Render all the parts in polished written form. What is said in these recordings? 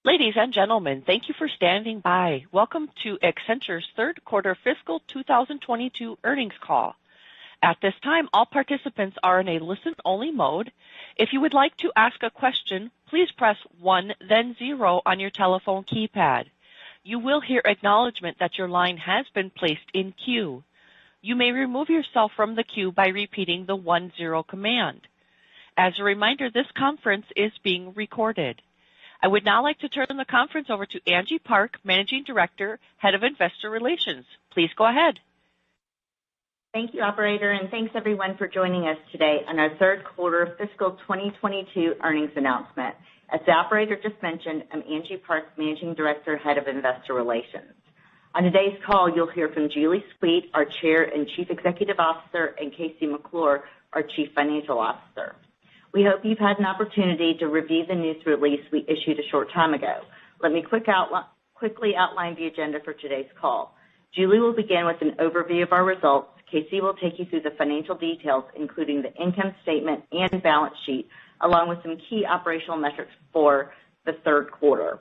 Ladies and gentlemen, thank you for standing by. Welcome to Accenture's third quarter fiscal 2022 earnings call. At this time, all participants are in a listen-only mode. If you would like to ask a question, please press 1 then 0 on your telephone keypad. You will hear acknowledgement that your line has been placed in queue. You may remove yourself from the queue by repeating the 1-0 command. As a reminder, this conference is being recorded. I would now like to turn the conference over to Angie Park, Managing Director, Head of Investor Relations. Please go ahead. Thank you, operator, and thanks everyone for joining us today on our third quarter fiscal 2022 earnings announcement. As the operator just mentioned, I'm Angie Park, Managing Director, Head of Investor Relations. On today's call, you'll hear from Julie Sweet, our Chair and Chief Executive Officer, and Casey McClure, our Chief Financial Officer. We hope you've had an opportunity to review the news release we issued a short time ago. Let me quickly outline the agenda for today's call. Julie will begin with an overview of our results. Casey will take you through the financial details, including the income statement and balance sheet, along with some key operational metrics for the third quarter.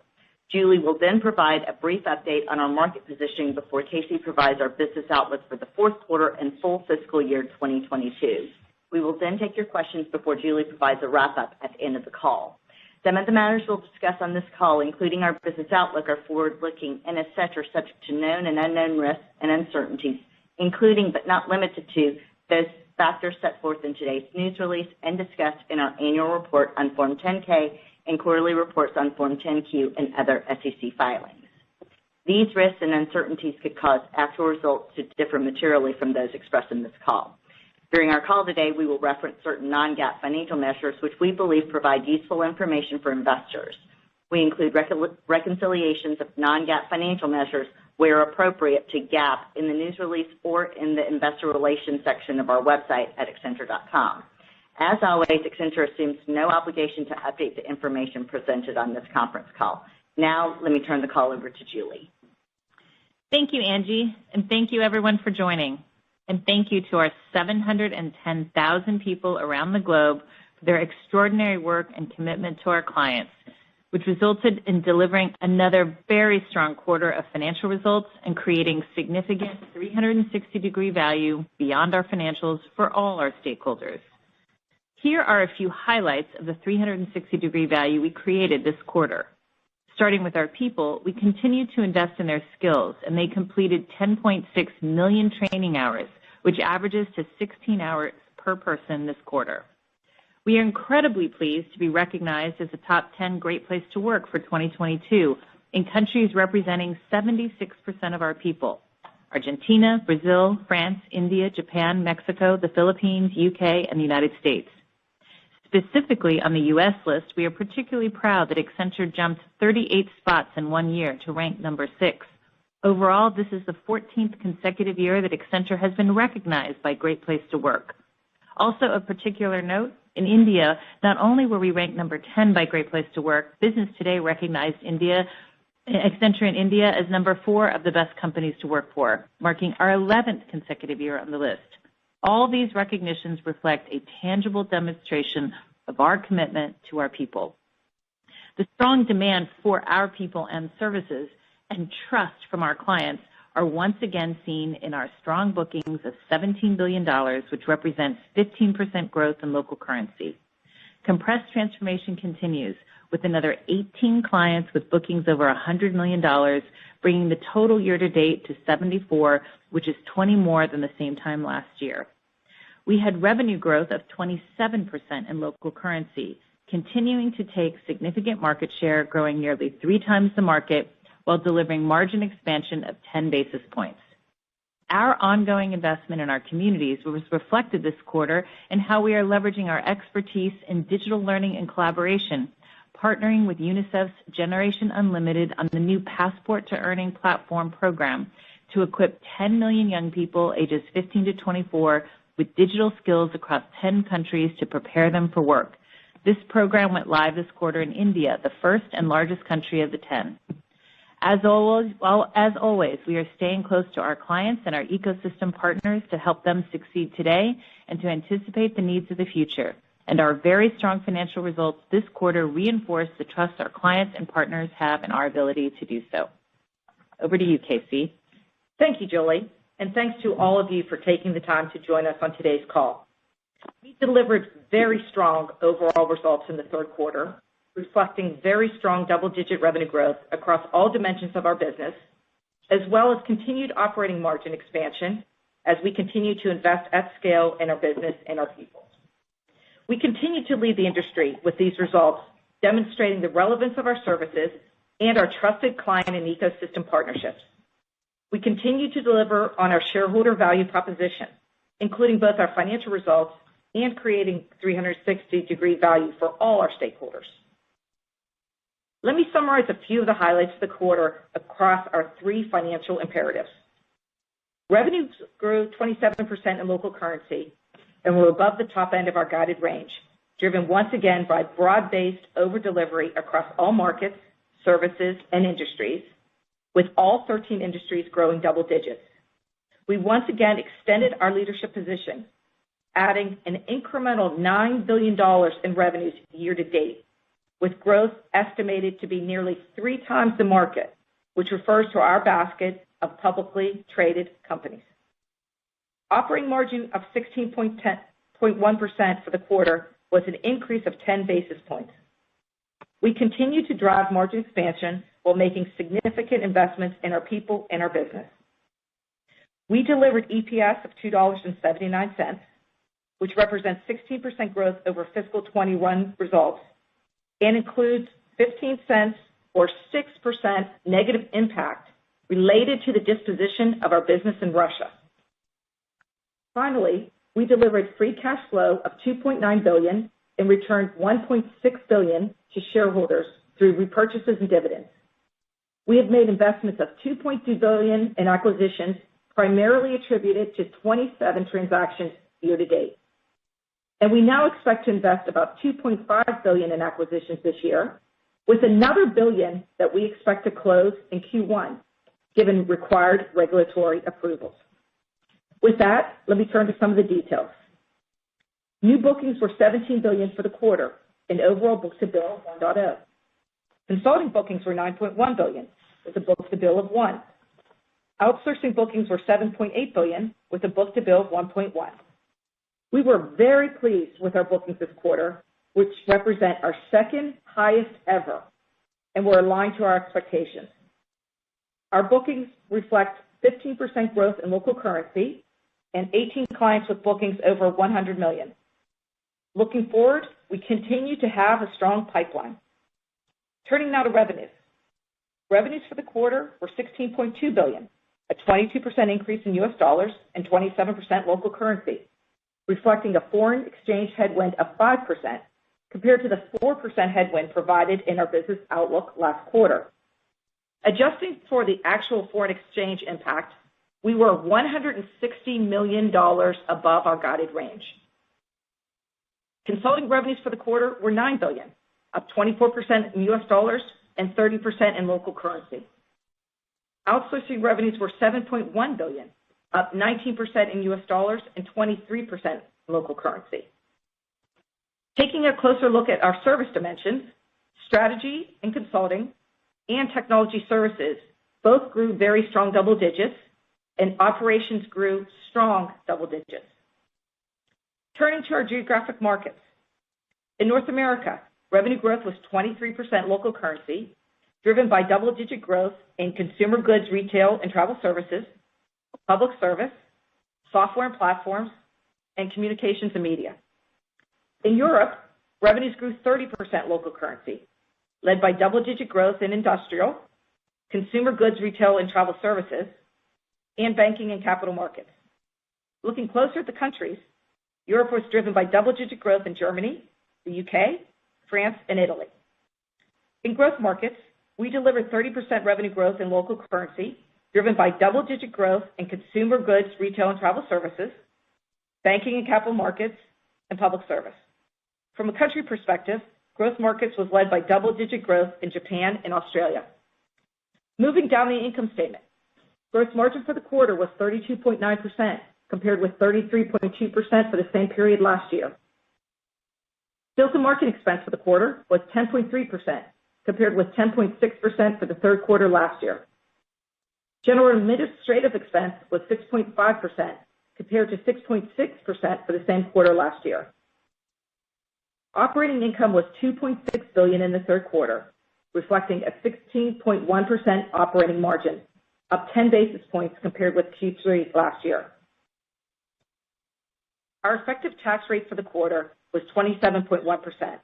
Julie will then provide a brief update on our market positioning before Casey provides our business outlook for the fourth quarter and full fiscal year 2022. We will then take your questions before Julie provides a wrap-up at the end of the call. Some of the matters we'll discuss on this call, including our business outlook, are forward-looking and as such are subject to known and unknown risks and uncertainties, including but not limited to those factors set forth in today's news release and discussed in our annual report on Form 10-K and quarterly reports on Form 10-Q and other SEC filings. These risks and uncertainties could cause actual results to differ materially from those expressed in this call. During our call today, we will reference certain non-GAAP financial measures which we believe provide useful information for investors. We include reconciliations of non-GAAP financial measures where appropriate to GAAP in the news release or in the investor relations section of our website at accenture.com. As always, Accenture assumes no obligation to update the information presented on this conference call. Now, let me turn the call over to Julie. Thank you, Angie, and thank you everyone for joining. And thank you to our 710,000 people around the globe for their extraordinary work and commitment to our clients, which resulted in delivering another very strong quarter of financial results and creating significant 360-degree value beyond our financials for all our stakeholders. Here are a few highlights of the 360-degree value we created this quarter. Starting with our people, we continued to invest in their skills, and they completed 10.6 million training hours, which averages to 16 hours per person this quarter. We are incredibly pleased to be recognized as a top 10 Great Place to Work for 2022 in countries representing 76% of our people: Argentina, Brazil, France, India, Japan, Mexico, the Philippines, UK, and the United States. Specifically on the U.S. list, we are particularly proud that Accenture jumped 38 spots in 1 year to rank number 6. Overall, this is the 14th consecutive year that Accenture has been recognized by Great Place to Work. Also of particular note, in India, not only were we ranked number 10 by Great Place to Work, Business Today recognized Accenture in India as number 4 of the best companies to work for, marking our 11th consecutive year on the list. All these recognitions reflect a tangible demonstration of our commitment to our people. The strong demand for our people and services and trust from our clients are once again seen in our strong bookings of $17 billion, which represents 15% growth in local currency. Compressed transformation continues with another 18 clients with bookings over $100 million, bringing the total year-to-date to 74, which is 20 more than the same time last year. We had revenue growth of 27% in local currency, continuing to take significant market share, growing nearly 3 times the market while delivering margin expansion of 10 basis points. Our ongoing investment in our communities was reflected this quarter in how we are leveraging our expertise in digital learning and collaboration, partnering with UNICEF's Generation Unlimited on the new Passport to Earning platform program to equip 10 million young people ages 15 to 24 with digital skills across 10 countries to prepare them for work. This program went live this quarter in India, the first and largest country of the 10. As always, we are staying close to our clients and our ecosystem partners to help them succeed today and to anticipate the needs of the future. and our very strong financial results this quarter reinforce the trust our clients and partners have in our ability to do so. Over to you, KC. Thank you, Julie, and thanks to all of you for taking the time to join us on today's call. We delivered very strong overall results in the third quarter, reflecting very strong double-digit revenue growth across all dimensions of our business, as well as continued operating margin expansion as we continue to invest at scale in our business and our people. We continue to lead the industry with these results, demonstrating the relevance of our services and our trusted client and ecosystem partnerships. We continue to deliver on our shareholder value proposition, including both our financial results and creating 360-degree value for all our stakeholders. Let me summarize a few of the highlights of the quarter across our three financial imperatives. Revenues grew 27% in local currency and were above the top end of our guided range, driven once again by broad-based over-delivery across all markets, services, and industries, with all 13 industries growing double digits. We once again extended our leadership position, adding an incremental $9 billion in revenues year to date, with growth estimated to be nearly 3 times the market, which refers to our basket of publicly traded companies. Operating margin of 16.1% for the quarter was an increase of 10 basis points. We continue to drive margin expansion while making significant investments in our people and our business. We delivered EPS of $2.79, which represents 16% growth over fiscal 21 results and includes 15 cents or 6% negative impact related to the disposition of our business in Russia. Finally, we delivered free cash flow of $2.9 billion and returned $1.6 billion to shareholders through repurchases and dividends. We have made investments of $2.2 billion in acquisitions, primarily attributed to 27 transactions year to date. And we now expect to invest about $2.5 billion in acquisitions this year, with another $1 billion that we expect to close in Q1, given required regulatory approvals. With that, let me turn to some of the details. New bookings were $17 billion for the quarter, and overall book-to-bill of 1.0. Consulting bookings were $9.1 billion, with a book-to-bill of 1. Outsourcing bookings were $7.8 billion, with a book-to-bill of 1.1. We were very pleased with our bookings this quarter, which represent our second highest ever, and were aligned to our expectations. Our bookings reflect 15% growth in local currency and 18 clients with bookings over $100 million. Looking forward, we continue to have a strong pipeline. Turning now to revenues. Revenues for the quarter were $16.2 billion, a 22% increase in U.S. dollars and 27% local currency, reflecting a foreign exchange headwind of 5% compared to the 4% headwind provided in our business outlook last quarter. Adjusting for the actual foreign exchange impact, we were $160 million above our guided range. Consulting revenues for the quarter were $9 billion, up 24% in U.S. dollars and 30% in local currency. Outsourcing revenues were $7.1 billion, up 19% in U.S. dollars and 23% in local currency. Taking a closer look at our service dimensions, strategy and consulting and technology services both grew very strong double digits, and operations grew strong double digits. Turning to our geographic markets. In North America, revenue growth was 23% local currency, driven by double-digit growth in consumer goods, retail and travel services, public service, software and platforms, and communications and media. In Europe, revenues grew 30% local currency, led by double-digit growth in industrial, consumer goods, retail and travel services, and banking and capital markets. Looking closer at the countries, Europe was driven by double-digit growth in Germany, the UK, France, and Italy. In growth markets, we delivered 30% revenue growth in local currency, driven by double-digit growth in consumer goods, retail and travel services, banking and capital markets, and public service. From a country perspective, growth markets was led by double-digit growth in Japan and Australia. Moving down the income statement, gross margin for the quarter was 32.9%, compared with 33.2% for the same period last year. Sales and marketing expense for the quarter was 10.3%, compared with 10.6% for the third quarter last year. General administrative expense was 6.5%, compared to 6.6% for the same quarter last year. Operating income was $2.6 billion in the third quarter, reflecting a 16.1% operating margin, up 10 basis points compared with Q3 last year. Our effective tax rate for the quarter was 27.1%,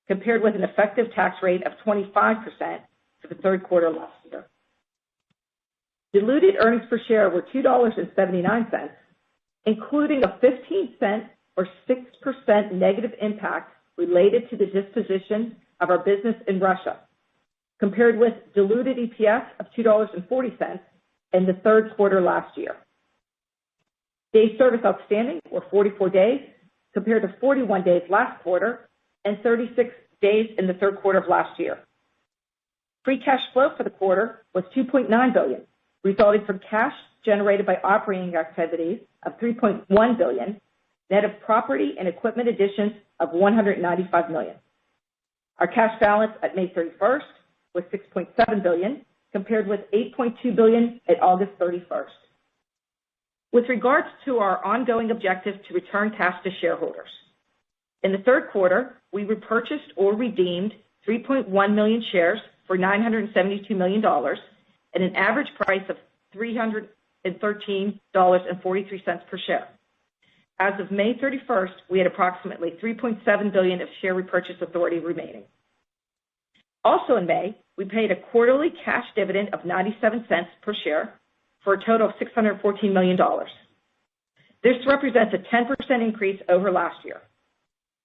compared with an effective tax rate of 25% for the third quarter last year. Diluted earnings per share were $2.79, including a 15-cent or 6% negative impact related to the disposition of our business in Russia, compared with diluted EPS of $2.40 in the third quarter last year. Days service outstanding were 44 days, compared to 41 days last quarter and 36 days in the third quarter of last year. Free cash flow for the quarter was $2.9 billion, resulting from cash generated by operating activities of $3.1 billion, net of property and equipment additions of $195 million. Our cash balance at May 31st was $6.7 billion, compared with $8.2 billion at August 31st. With regards to our ongoing objective to return cash to shareholders, in the third quarter, we repurchased or redeemed 3.1 million shares for $972 million at an average price of $313.43 per share. As of May 31st, we had approximately $3.7 billion of share repurchase authority remaining. Also in May, we paid a quarterly cash dividend of 97 cents per share for a total of $614 million. This represents a 10% increase over last year.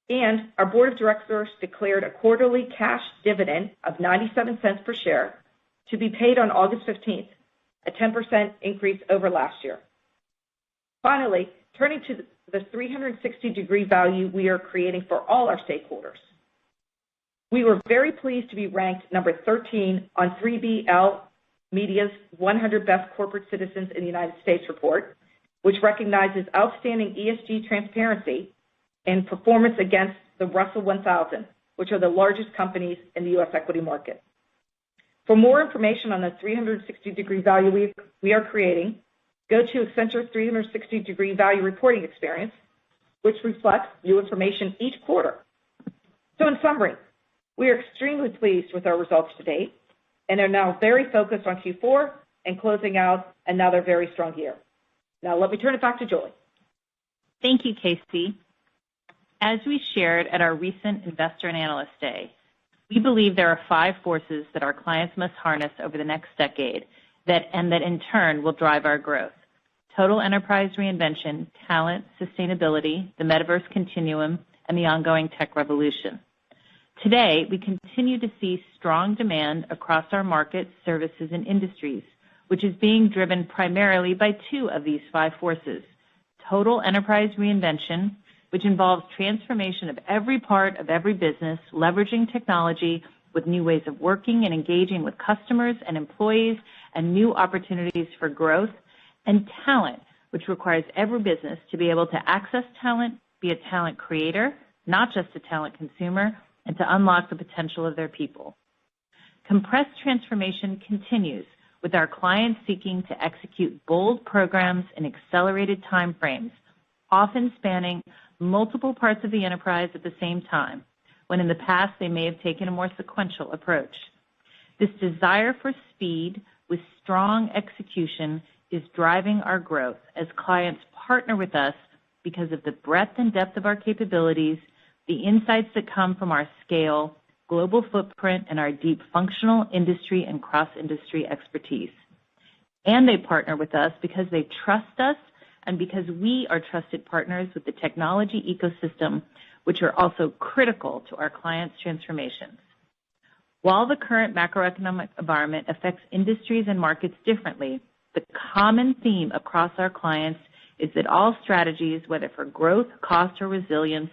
And our board of directors declared a quarterly cash dividend of 97 cents per share to be paid on August 15th, a 10% increase over last year. Finally, turning to the 360-degree value we are creating for all our stakeholders. We were very pleased to be ranked number 13 on 3BL Media's 100 Best Corporate Citizens in the United States report, which recognizes outstanding ESG transparency and performance against the Russell 1000, which are the largest companies in the U.S. equity market. For more information on the 360-degree value we are creating, go to Accenture's 360-degree value reporting experience, which reflects new information each quarter. So in summary, we are extremely pleased with our results to date and are now very focused on Q4 and closing out another very strong year. Now let me turn it back to Julie. Thank you, Casey. As we shared at our recent Investor and Analyst Day, we believe there are 5 forces that our clients must harness over the next decade that in turn will drive our growth: total enterprise reinvention, talent, sustainability, the metaverse continuum, and the ongoing tech revolution. Today, we continue to see strong demand across our markets, services, and industries, which is being driven primarily by 2 of these 5 forces: total enterprise reinvention, which involves transformation of every part of every business, leveraging technology with new ways of working and engaging with customers and employees and new opportunities for growth, and talent, which requires every business to be able to access talent, be a talent creator, not just a talent consumer, and to unlock the potential of their people. Compressed transformation continues, with our clients seeking to execute bold programs in accelerated time frames, often spanning multiple parts of the enterprise at the same time, when in the past they may have taken a more sequential approach. This desire for speed with strong execution is driving our growth as clients partner with us because of the breadth and depth of our capabilities, the insights that come from our scale, global footprint, and our deep functional, industry, and cross-industry expertise. And they partner with us because they trust us and because we are trusted partners with the technology ecosystem, which are also critical to our clients' transformations. While the current macroeconomic environment affects industries and markets differently, the common theme across our clients is that all strategies, whether for growth, cost, or resilience,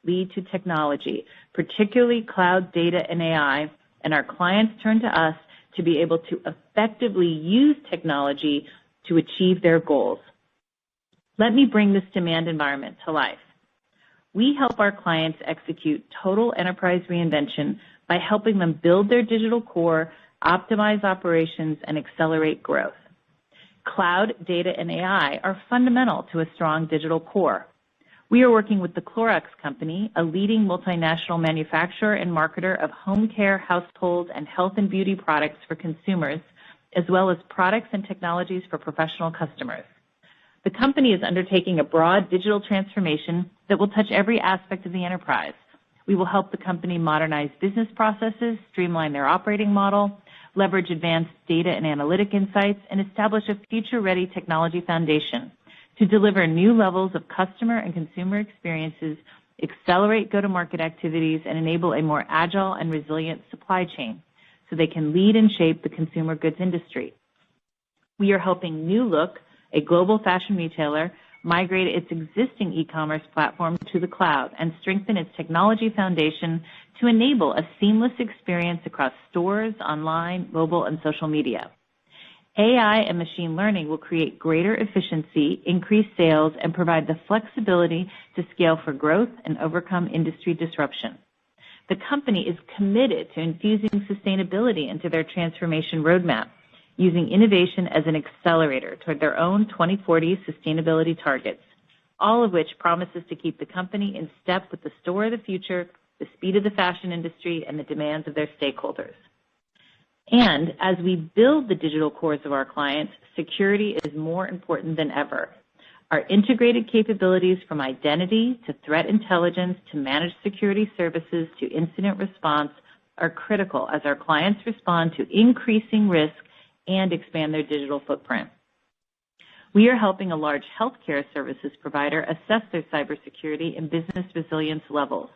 lead to technology, particularly cloud, data, and AI, and our clients turn to us to be able to effectively use technology to achieve their goals. Let me bring this demand environment to life. We help our clients execute total enterprise reinvention by helping them build their digital core, optimize operations, and accelerate growth. Cloud, data, and AI are fundamental to a strong digital core. We are working with the Clorox Company, a leading multinational manufacturer and marketer of home care, household, and health and beauty products for consumers, as well as products and technologies for professional customers. The company is undertaking a broad digital transformation that will touch every aspect of the enterprise. We will help the company modernize business processes, streamline their operating model, leverage advanced data and analytic insights, and establish a future-ready technology foundation to deliver new levels of customer and consumer experiences, accelerate go-to-market activities, and enable a more agile and resilient supply chain so they can lead and shape the consumer goods industry. We are helping New Look, a global fashion retailer, migrate its existing e-commerce platform to the cloud and strengthen its technology foundation to enable a seamless experience across stores, online, mobile, and social media. AI and machine learning will create greater efficiency, increase sales, and provide the flexibility to scale for growth and overcome industry disruption. The company is committed to infusing sustainability into their transformation roadmap, using innovation as an accelerator toward their own 2040 sustainability targets, all of which promises to keep the company in step with the store of the future, the speed of the fashion industry, and the demands of their stakeholders. And as we build the digital cores of our clients, security is more important than ever. Our integrated capabilities from identity to threat intelligence to managed security services to incident response are critical as our clients respond to increasing risk and expand their digital footprint. We are helping a large healthcare services provider assess their cybersecurity and business resilience levels.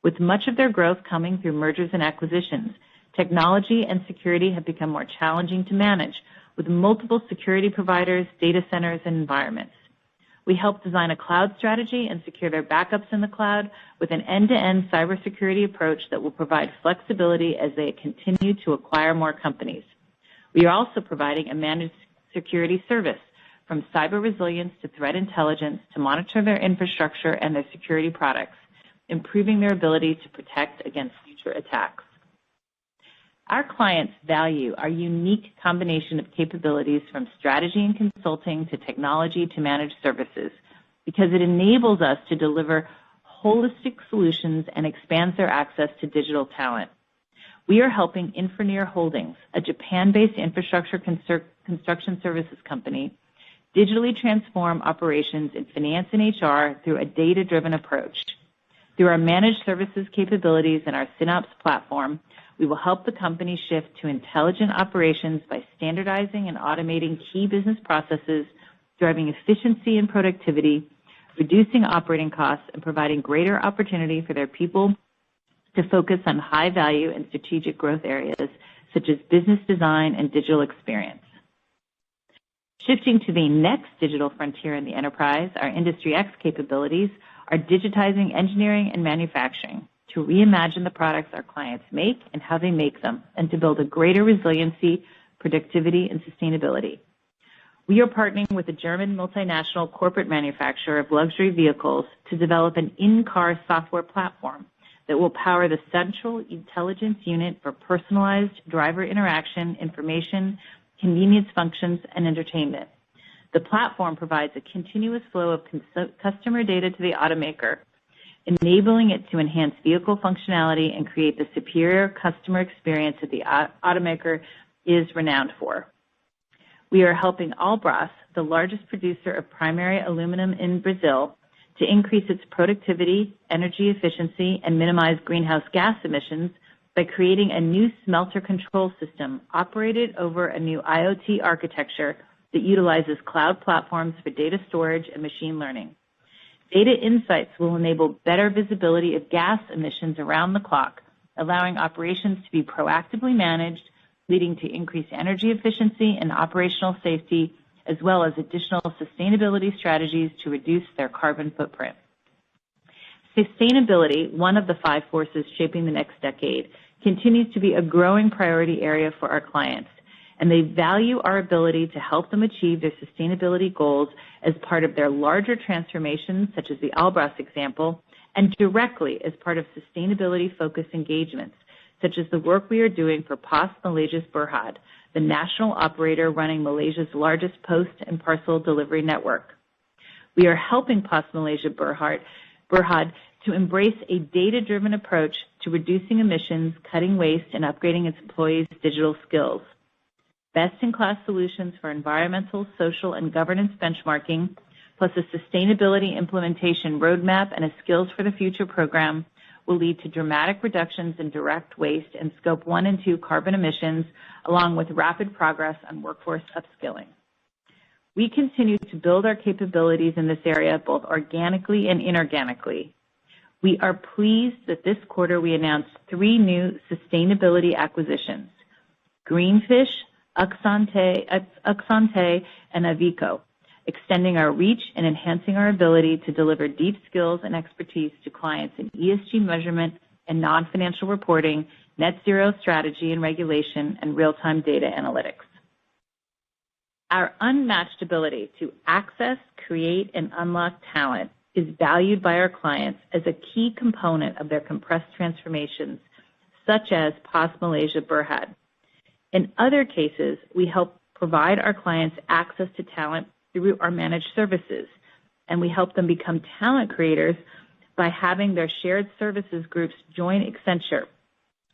With much of their growth coming through mergers and acquisitions, technology and security have become more challenging to manage with multiple security providers, data centers, and environments. We help design a cloud strategy and secure their backups in the cloud with an end-to-end cybersecurity approach that will provide flexibility as they continue to acquire more companies. We are also providing a managed security service from cyber resilience to threat intelligence to monitor their infrastructure and their security products, improving their ability to protect against future attacks. Our clients value our unique combination of capabilities from strategy and consulting to technology to managed services because it enables us to deliver holistic solutions and expands their access to digital talent. We are helping Infraneer Holdings, a Japan-based infrastructure construction services company, digitally transform operations in finance and HR through a data-driven approach. Through our managed services capabilities and our Synops platform, we will help the company shift to intelligent operations by standardizing and automating key business processes, driving efficiency and productivity, reducing operating costs, and providing greater opportunity for their people to focus on high-value and strategic growth areas such as business design and digital experience. Shifting to the next digital frontier in the enterprise, our Industry X capabilities are digitizing engineering and manufacturing to reimagine the products our clients make and how they make them, and to build a greater resiliency, productivity, and sustainability. We are partnering with a German multinational corporate manufacturer of luxury vehicles to develop an in-car software platform that will power the central intelligence unit for personalized driver interaction, information, convenience functions, and entertainment. The platform provides a continuous flow of customer data to the automaker, enabling it to enhance vehicle functionality and create the superior customer experience that the automaker is renowned for. We are helping Albras, the largest producer of primary aluminum in Brazil, to increase its productivity, energy efficiency, and minimize greenhouse gas emissions by creating a new smelter control system operated over a new IoT architecture that utilizes cloud platforms for data storage and machine learning. Data insights will enable better visibility of gas emissions around the clock, allowing operations to be proactively managed, leading to increased energy efficiency and operational safety, as well as additional sustainability strategies to reduce their carbon footprint. Sustainability, one of the 5 forces shaping the next decade, continues to be a growing priority area for our clients, and they value our ability to help them achieve their sustainability goals as part of their larger transformations, such as the Albras example, and directly as part of sustainability-focused engagements, such as the work we are doing for Pos Malaysia Berhad, the national operator running Malaysia's largest post and parcel delivery network. We are helping Pos Malaysia Berhad to embrace a data-driven approach to reducing emissions, cutting waste, and upgrading its employees' digital skills. Best-in-class solutions for environmental, social, and governance benchmarking, plus a sustainability implementation roadmap and a Skills for the Future program will lead to dramatic reductions in direct waste and Scope 1 and 2 carbon emissions, along with rapid progress on workforce upskilling. We continue to build our capabilities in this area both organically and inorganically. We are pleased that this quarter we announced 3 new sustainability acquisitions: Greenfish, Accenture, and Avico, extending our reach and enhancing our ability to deliver deep skills and expertise to clients in ESG measurement and non-financial reporting, net zero strategy and regulation, and real-time data analytics. Our unmatched ability to access, create, and unlock talent is valued by our clients as a key component of their compressed transformations, such as Pos Malaysia Berhad. In other cases, we help provide our clients access to talent through our managed services, and we help them become talent creators by having their shared services groups join Accenture,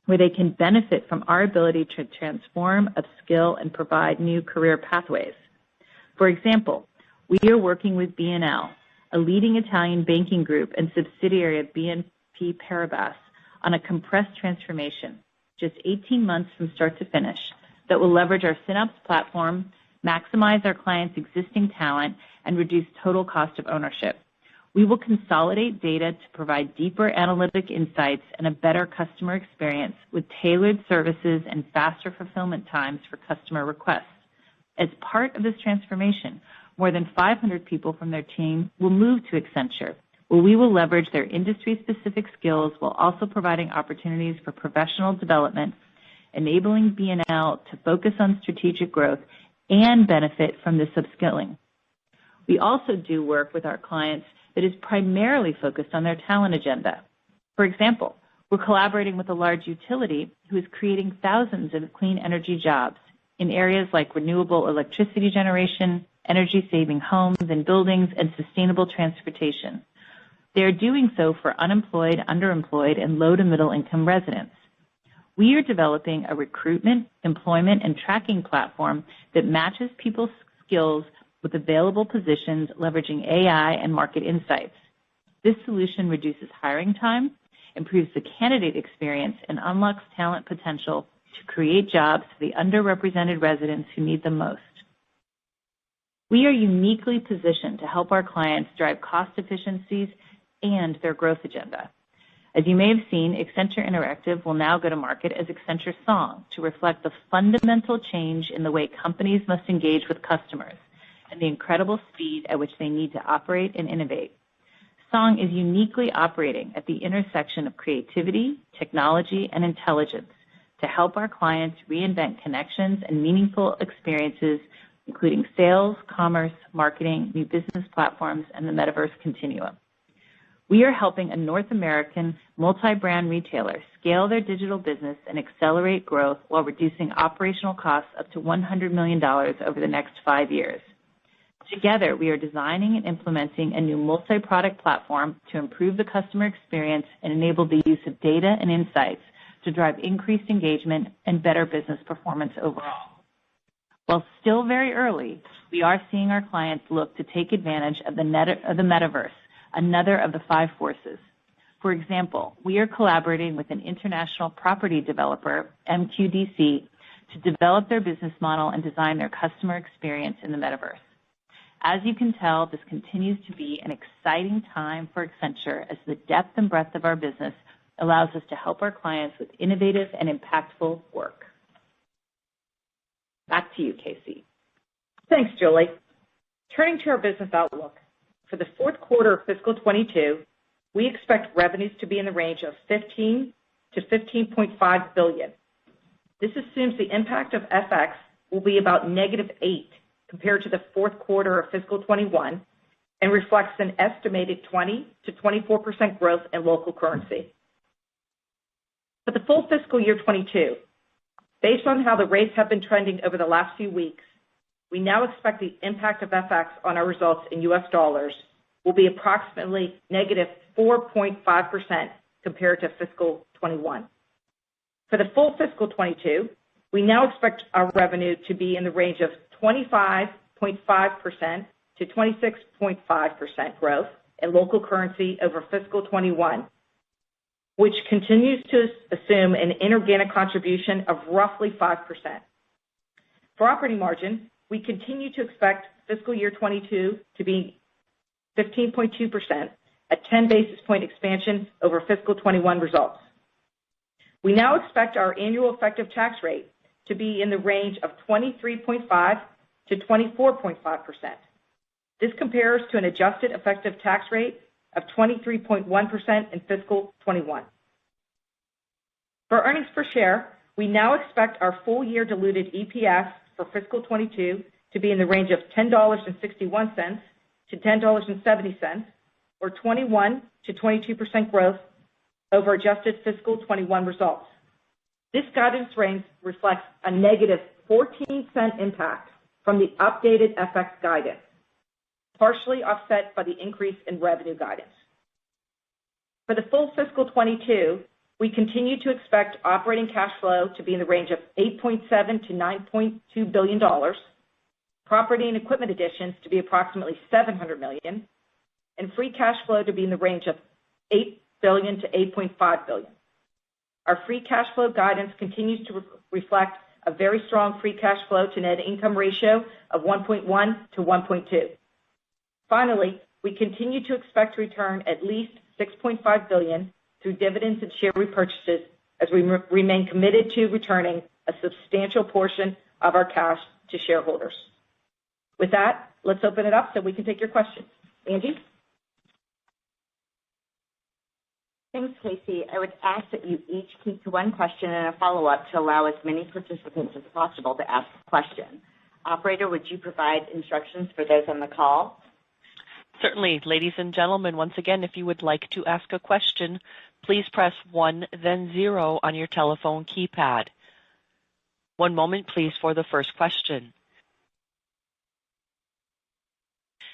where they can benefit from our ability to transform, upskill, and provide new career pathways. For example, we are working with BNL, a leading Italian banking group and subsidiary of BNP Paribas, on a compressed transformation, just 18 months from start to finish, that will leverage our Synops platform, maximize our clients' existing talent, and reduce total cost of ownership. We will consolidate data to provide deeper analytic insights and a better customer experience with tailored services and faster fulfillment times for customer requests. As part of this transformation, more than 500 people from their team will move to Accenture, where we will leverage their industry-specific skills while also providing opportunities for professional development, enabling BNL to focus on strategic growth and benefit from this upskilling. We also do work with our clients that is primarily focused on their talent agenda. For example, we're collaborating with a large utility who is creating thousands of clean energy jobs in areas like renewable electricity generation, energy-saving homes and buildings, and sustainable transportation. They are doing so for unemployed, underemployed, and low to middle income residents. We are developing a recruitment, employment, and tracking platform that matches people's skills with available positions, leveraging AI and market insights. This solution reduces hiring time, improves the candidate experience, and unlocks talent potential to create jobs for the underrepresented residents who need them most. We are uniquely positioned to help our clients drive cost efficiencies and their growth agenda. As you may have seen, Accenture Interactive will now go to market as Accenture Song to reflect the fundamental change in the way companies must engage with customers and the incredible speed at which they need to operate and innovate. Song is uniquely operating at the intersection of creativity, technology, and intelligence to help our clients reinvent connections and meaningful experiences, including sales, commerce, marketing, new business platforms, and the metaverse continuum. We are helping a North American multi-brand retailer scale their digital business and accelerate growth while reducing operational costs up to $100 million over the next 5 years. Together, we are designing and implementing a new multi-product platform to improve the customer experience and enable the use of data and insights to drive increased engagement and better business performance overall. While still very early, we are seeing our clients look to take advantage of the metaverse, another of the 5 forces. For example, we are collaborating with an international property developer, MQDC, to develop their business model and design their customer experience in the metaverse. As you can tell, this continues to be an exciting time for Accenture as the depth and breadth of our business allows us to help our clients with innovative and impactful work. Back to you, Casey. Thanks, Julie. Turning to our business outlook. For the fourth quarter of fiscal 22, we expect revenues to be in the range of $15 to $15.5 billion. This assumes the impact of FX will be about -8 compared to the fourth quarter of fiscal 21, and reflects an estimated 20 to 24% growth in local currency. For the full fiscal year 22, based on how the rates have been trending over the last few weeks, we now expect the impact of FX on our results in U.S. dollars will be approximately negative 4.5% compared to fiscal 21. For the full fiscal 22, we now expect our revenue to be in the range of 25.5% to 26.5% growth in local currency over fiscal 21, which continues to assume an inorganic contribution of roughly 5%. For operating margin, we continue to expect fiscal year 22 to be 15.2%, a 10 basis point expansion over fiscal 21 results. We now expect our annual effective tax rate to be in the range of 23.5 to 24.5%. This compares to an adjusted effective tax rate of 23.1% in fiscal 21. For earnings per share, we now expect our full year diluted EPS for fiscal 22 to be in the range of $10.61 to $10.70, or 21 to 22% growth over adjusted fiscal 21 results. This guidance range reflects a negative 14-cent impact from the updated FX guidance, partially offset by the increase in revenue guidance. For the full fiscal 22, we continue to expect operating cash flow to be in the range of $8.7 to $9.2 billion, property and equipment additions to be approximately $700 million, and free cash flow to be in the range of $8 billion to $8.5 billion. Our free cash flow guidance continues to reflect a very strong free cash flow to net income ratio of 1.1 to 1.2. Finally, we continue to expect to return at least $6.5 billion through dividends and share repurchases as we remain committed to returning a substantial portion of our cash to shareholders. With that, let's open it up so we can take your questions. Angie? Thanks, Casey. I would ask that you each keep to one question and a follow-up to allow as many participants as possible to ask a question. Operator, would you provide instructions for those on the call? Certainly. Ladies and gentlemen, once again, if you would like to ask a question, please press 1, then 0 on your telephone keypad. One moment, please, for the first question.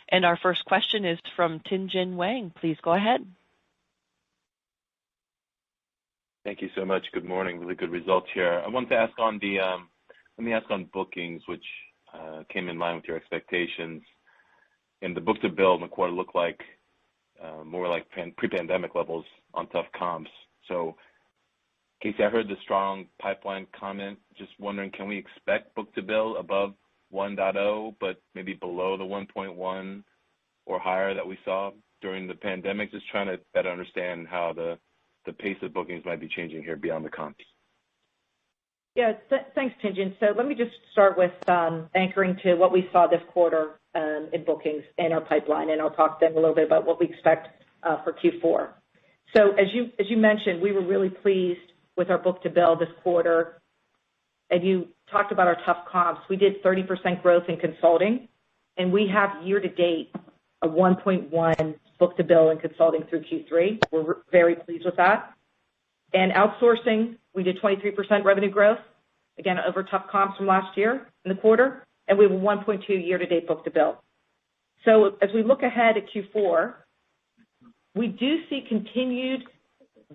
And our first question is from Tien-Tsin Huang. Please go ahead. Thank you so much. Good morning. Really good results here. I wanted to ask on bookings, which came in line with your expectations. And the book-to-bill in the quarter looked like more like pre-pandemic levels on tough comps. So, Casey, I heard the strong pipeline comment. Just wondering, can we expect book-to-bill above 1.0, but maybe below the 1.1 or higher that we saw during the pandemic? Just trying to better understand how the pace of bookings might be changing here beyond the comps. Yeah, thanks, Tien-Tsin. So let me just start with anchoring to what we saw this quarter in bookings and our pipeline, and I'll talk then a little bit about what we expect for Q4. So as you mentioned, we were really pleased with our book-to-bill this quarter, and you talked about our tough comps. We did 30% growth in consulting, and we have year-to-date a 1.1 book-to-bill in consulting through Q3. We're very pleased with that. And outsourcing, we did 23% revenue growth, again, over tough comps from last year in the quarter, and we have a 1.2 year-to-date book-to-bill. So as we look ahead at Q4, we do see continued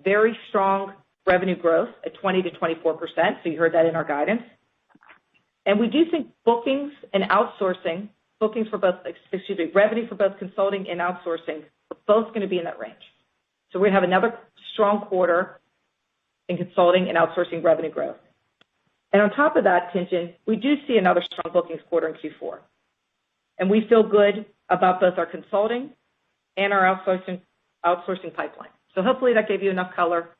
very strong revenue growth at 20 to 24%, so you heard that in our guidance. And we do think bookings and outsourcing, revenue for both consulting and outsourcing are both going to be in that range. So we're going to have another strong quarter in consulting and outsourcing revenue growth. And on top of that, Tien-Tsin, we do see another strong bookings quarter in Q4. And we feel good about both our consulting and our outsourcing pipeline. So hopefully that gave you enough color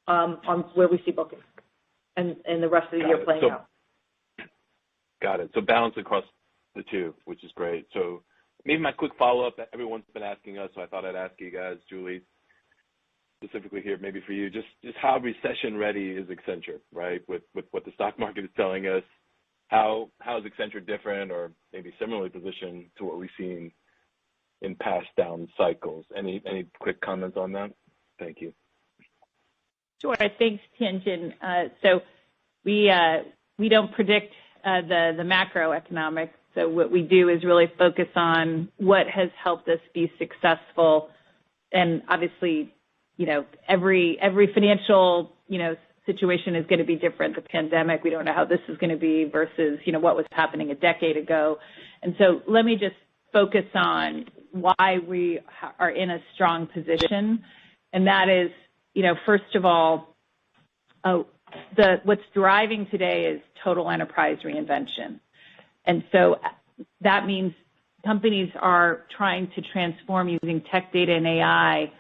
on where we see bookings and the rest of the year playing out. Got it. So balance across the two, which is great. So maybe my quick follow-up that everyone's been asking us, so I thought I'd ask you guys, Julie, specifically here, maybe for you, just how recession-ready is Accenture, right? With what the stock market is telling us, how is Accenture different or maybe similarly positioned to what we've seen in past down cycles. Any quick comments on that? Thank you. Sure. Thanks, Tien-Tsin. So we don't predict the macroeconomic. So what we do is really focus on what has helped us be successful. And obviously, every financial, situation is going to be different. The pandemic, we don't know how this is going to be versus, what was happening a decade ago. And so let me just focus on why we are in a strong position. And that is, first of all, what's driving today is total enterprise reinvention. And so that means companies are trying to transform using tech, data, and AI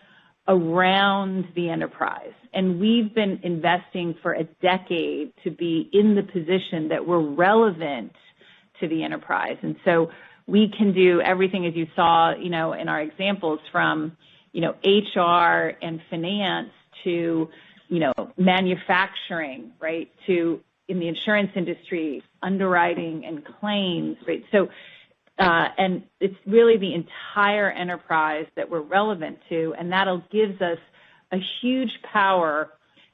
around the enterprise. And we've been investing for a decade to be in the position that we're relevant to the enterprise. And so we can do everything, as you saw, in our examples, from, HR and finance to, manufacturing, right, to in the insurance industry, underwriting and claims, right? So, and it's really the entire enterprise that we're relevant to, and that'll gives us a huge power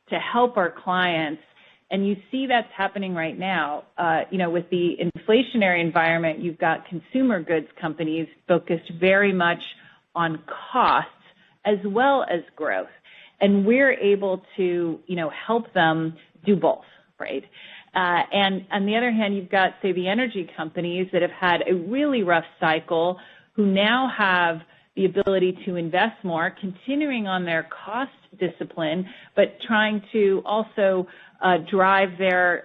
to help our clients. And you see that's happening right now. With the inflationary environment, you've got consumer goods companies focused very much on costs as well as growth. And we're able to, help them do both, right? And on the other hand, you've got, say, the energy companies that have had a really rough cycle who now have the ability to invest more, continuing on their cost discipline, but trying to also drive their,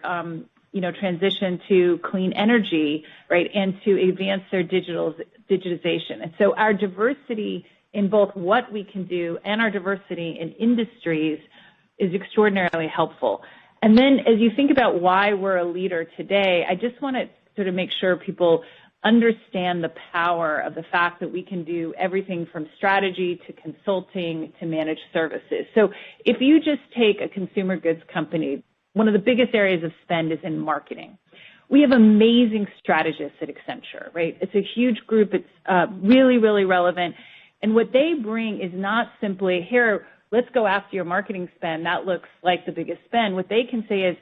transition to clean energy, right, and to advance their digitization. And so our diversity in both what we can do and our diversity in industries is extraordinarily helpful. And then as you think about why we're a leader today, I just want to sort of make sure people understand the power of the fact that we can do everything from strategy to consulting to managed services. So if you just take a consumer goods company, one of the biggest areas of spend is in marketing. We have amazing strategists at Accenture, right? It's a huge group. It's really, really relevant. And what they bring is not simply, here, let's go after your marketing spend. That looks like the biggest spend. What they can say is,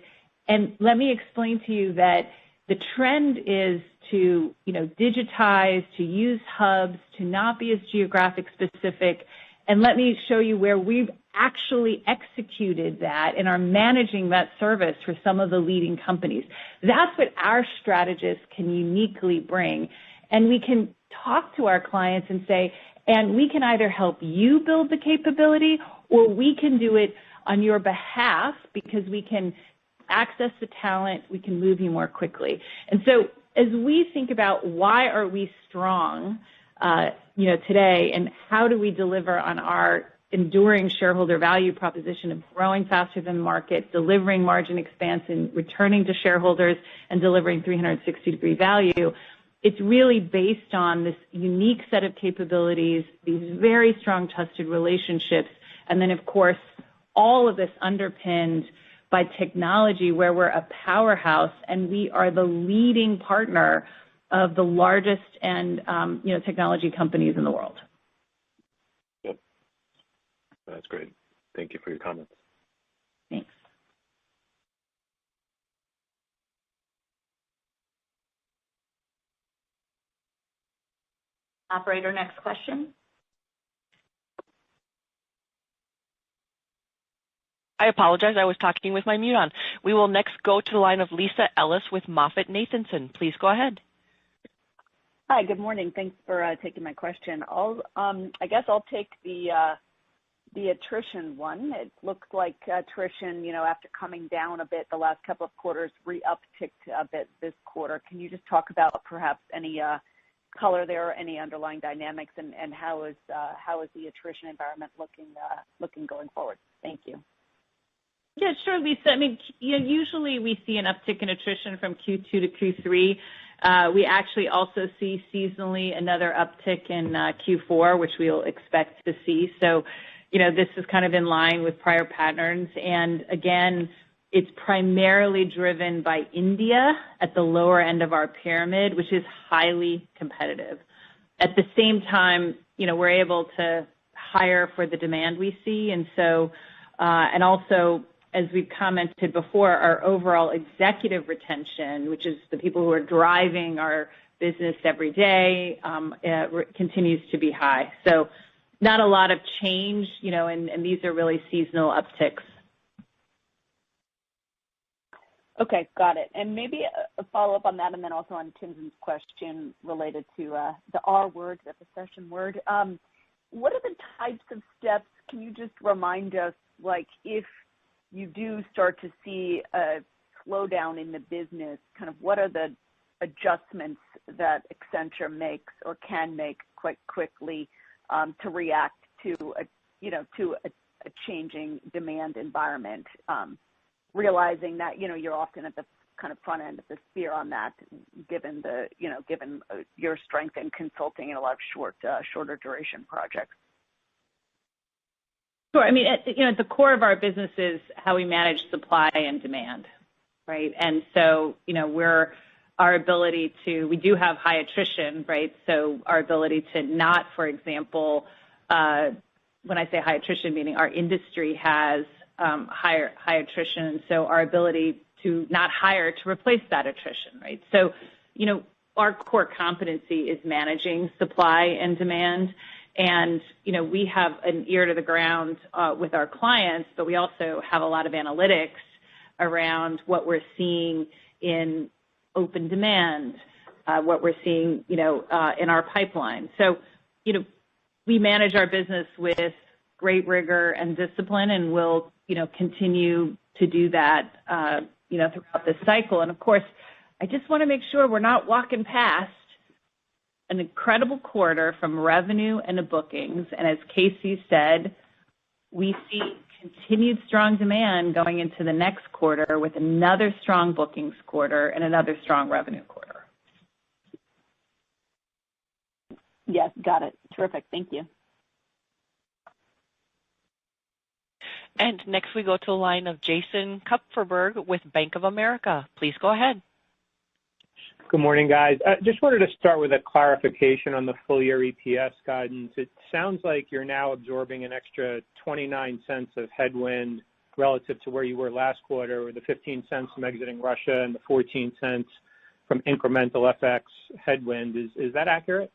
and let me explain to you that the trend is to, digitize, to use hubs, to not be as geographic specific. And let me show you where we've actually executed that and are managing that service for some of the leading companies. That's what our strategists can uniquely bring. And we can talk to our clients and say, and we can either help you build the capability or we can do it on your behalf because we can access the talent, we can move you more quickly. And so as we think about why are we strong, today, and how do we deliver on our enduring shareholder value proposition of growing faster than the market, delivering margin expansion, returning to shareholders, and delivering 360-degree value, it's really based on this unique set of capabilities, these very strong trusted relationships, and then, of course, all of this underpinned by technology where we're a powerhouse and we are the leading partner of the largest and, technology companies in the world. Yep. That's great. Thank you for your comments. Thanks. Operator, next question. I apologize. I was talking with my mute on. We will next go to the line of Lisa Ellis with MoffettNathanson. Please go ahead. Hi, good morning. Thanks for taking my question. I guess I'll take the attrition one. It looks like attrition, after coming down a bit the last couple of quarters, re-upticked a bit this quarter. Can you just talk about perhaps any color there, any underlying dynamics, and how is the attrition environment looking going forward? Thank you. Yeah, sure, Lisa. I mean, usually we see an uptick in attrition from Q2 to Q3. We actually also see seasonally another uptick in Q4, which we'll expect to see. So, this is kind of in line with prior patterns. And again, it's primarily driven by India at the lower end of our pyramid, which is highly competitive. At the same time, we're able to hire for the demand we see. And so, and also, as we've commented before, our overall executive retention, which is the people who are driving our business every day, continues to be high. So not a lot of change, and these are really seasonal upticks. Okay, got it. And maybe a follow-up on that, and then also on Tim's question related to the R word, the recession word. What are the types of steps, can you just remind us, like if you do start to see a slowdown in the business, kind of what are the adjustments that Accenture makes or can make quite quickly to react to a changing demand environment, realizing that you're often at the kind of front end of the spear on that, given your strength in consulting and a lot of shorter duration projects. Sure. I mean, at the core of our business is how we manage supply and demand, right? And so, our ability we do have high attrition, right? So our ability to not, for example, when I say high attrition, meaning our industry has high attrition, so our ability to not hire to replace that attrition, right? So, our core competency is managing supply and demand. And, we have an ear to the ground with our clients, but we also have a lot of analytics around what we're seeing in open demand, what we're seeing, in our pipeline. So, we manage our business with great rigor and discipline, and we'll, continue to do that, throughout this cycle. And of course, I just want to make sure we're not walking past an incredible quarter from revenue and the bookings. And as Casey said, we see continued strong demand going into the next quarter with another strong bookings quarter and another strong revenue quarter. Yes, got it. Terrific. Thank you. And next we go to the line of Jason Kupferberg with Bank of America. Please go ahead. Good morning, guys. Just wanted to start with a clarification on the full year EPS guidance. It sounds like you're now absorbing an extra 29 cents of headwind relative to where you were last quarter, with the 15 cents from exiting Russia and the 14 cents from incremental FX headwind. Is that accurate?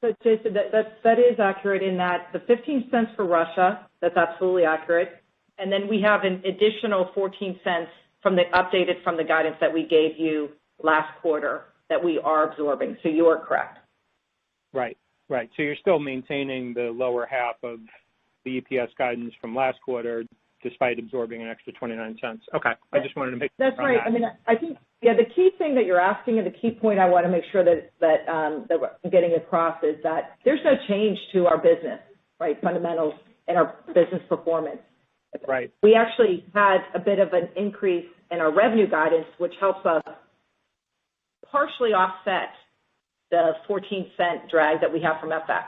So, Jason, that is accurate in that the 15 cents for Russia, that's absolutely accurate. And then we have an additional 14 cents from the updated from the guidance that we gave you last quarter that we are absorbing. So you are correct. Right. So you're still maintaining the lower half of the EPS guidance from last quarter, despite absorbing an extra 29 cents. Okay. I just wanted to make sure. That's right. I mean, I think, the key thing that you're asking and the key point I want to make sure that we're getting across is that there's no change to our business, right, fundamentals and our business performance. Right. We actually had a bit of an increase in our revenue guidance, which helps us partially offset the 14-cent drag that we have from FX.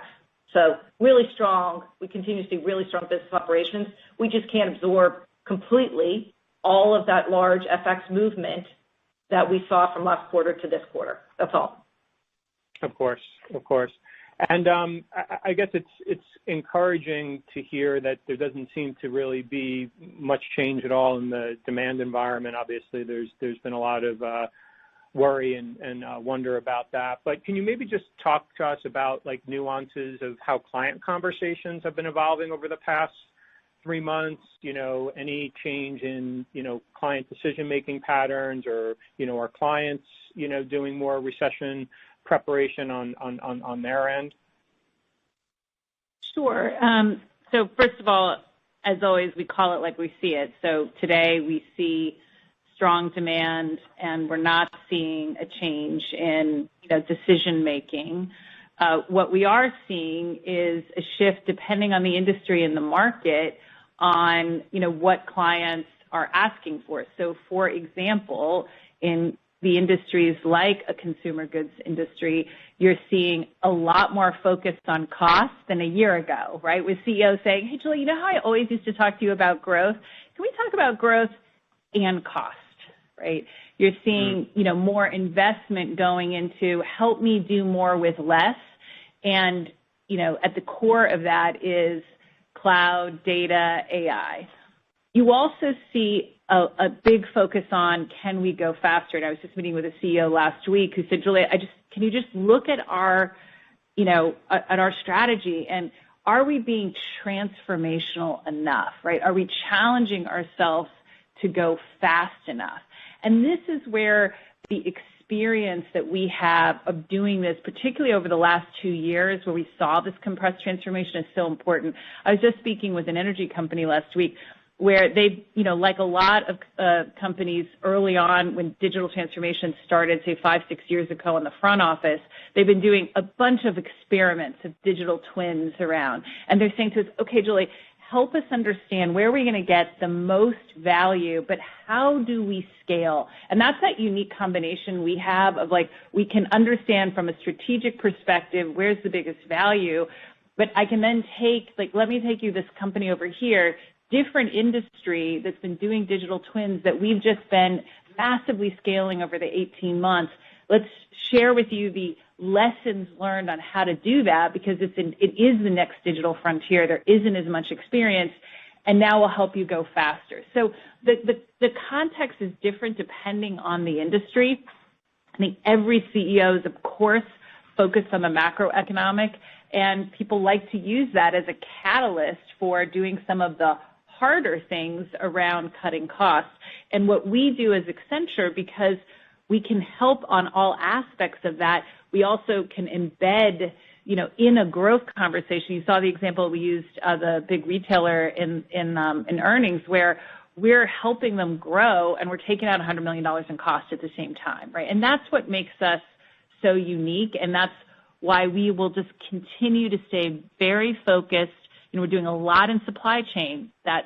So really strong. We continue to see really strong business operations. We just can't absorb completely all of that large FX movement that we saw from last quarter to this quarter. That's all. Of course. And I guess it's encouraging to hear that there doesn't seem to really be much change at all in the demand environment. Obviously, there's been a lot of worry and wonder about that. But can you maybe just talk to us about like nuances of how client conversations have been evolving over the past 3 months? Any change in client decision-making patterns, or are clients doing more recession preparation on their end? Sure. So first of all, as always, we call it like we see it. So today we see strong demand, and we're not seeing a change in decision making. What we are seeing is a shift, depending on the industry and the market, on what clients are asking for. So, for example, in the industries like a consumer goods industry, you're seeing a lot more focus on cost than a year ago, right? With CEOs saying, "Hey, Julie, how I always used to talk to you about growth? Can we talk about growth and cost?" right? You're seeing, more investment going into help me do more with less. And, at the core of that is cloud, data, AI. You also see a big focus on, can we go faster? And I was just meeting with a CEO last week who said, Julie, can you just look at our strategy, and are we being transformational enough, right? Are we challenging ourselves to go fast enough? And this is where the experience that we have of doing this, particularly over the last 2 years where we saw this compressed transformation, is so important. I was just speaking with an energy company last week where they, like a lot of companies early on when digital transformation started, say 5-6 years ago in the front office, they've been doing a bunch of experiments of digital twins around. And they're saying to us, okay, Julie, help us understand where we're going to get the most value, but how do we scale? And that's that unique combination we have of we can understand from a strategic perspective, where's the biggest value, but I can then let me take you this company over here, different industry that's been doing digital twins that we've just been massively scaling over the 18 months. Let's share with you the lessons learned on how to do that, because it is the next digital frontier. There isn't as much experience, and now we'll help you go faster. So the context is different depending on the industry. I think every CEO is, of course, focused on the macroeconomic, and people like to use that as a catalyst for doing some of the harder things around cutting costs. And what we do as Accenture, because we can help on all aspects of that, we also can embed, in a growth conversation. You saw the example we used, the big retailer in earnings, where we're helping them grow and we're taking out $100 million in cost at the same time, right? And that's what makes us so unique, and that's why we will just continue to stay very focused. We're doing a lot in supply chain that,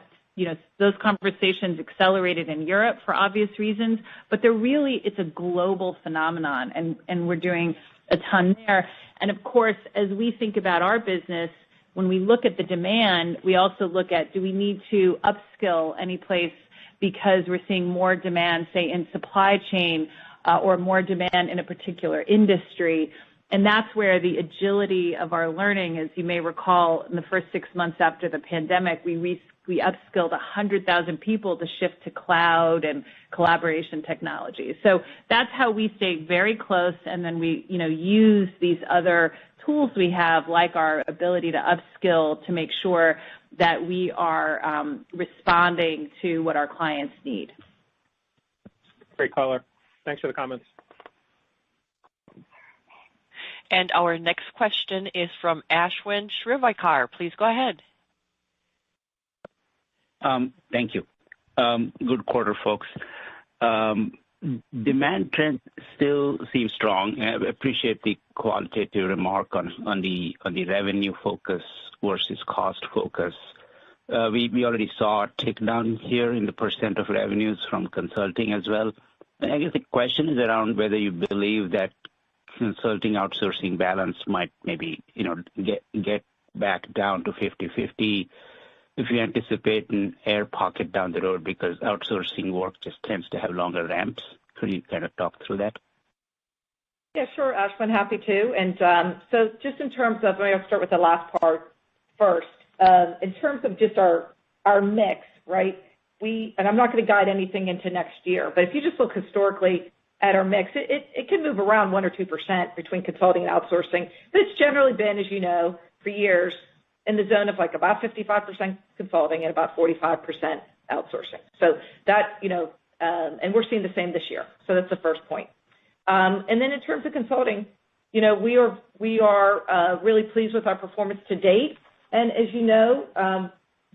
those conversations accelerated in Europe for obvious reasons, but it's a global phenomenon, and we're doing a ton there. And of course, as we think about our business, when we look at the demand, we also look at, do we need to upskill any place because we're seeing more demand, say, in supply chain or more demand in a particular industry. And that's where the agility of our learning, as you may recall, in the first 6 months after the pandemic, we upskilled 100,000 people to shift to cloud and collaboration technology. So that's how we stay very close, and then we, use these other tools we have, like our ability to upskill, to make sure that we are responding to what our clients need. Great color. Thanks for the comments. And our next question is from Ashwin Shirvaikar. Please go ahead. Thank you. Good quarter, folks. Demand trend still seems strong. I appreciate the qualitative remark on the revenue focus versus cost focus. We already saw a tick down here in the % of revenues from consulting as well. And I guess the question is around whether you believe that consulting outsourcing balance might maybe get back down to 50-50 if you anticipate an air pocket down the road, because outsourcing work just tends to have longer ramps. Could you kind of talk through that? Yeah, sure, Ashwin, happy to. And so just in terms of, I'll start with the last part first. In terms of just our mix, right, and I'm not going to guide anything into next year, but if you just look historically at our mix, it can move around 1 or 2% between consulting and outsourcing. But it's generally been, as you know, for years, in the zone of about 55% consulting and about 45% outsourcing. So that, and we're seeing the same this year. So that's the first point. And then in terms of consulting, we are really pleased with our performance to date. And as you know,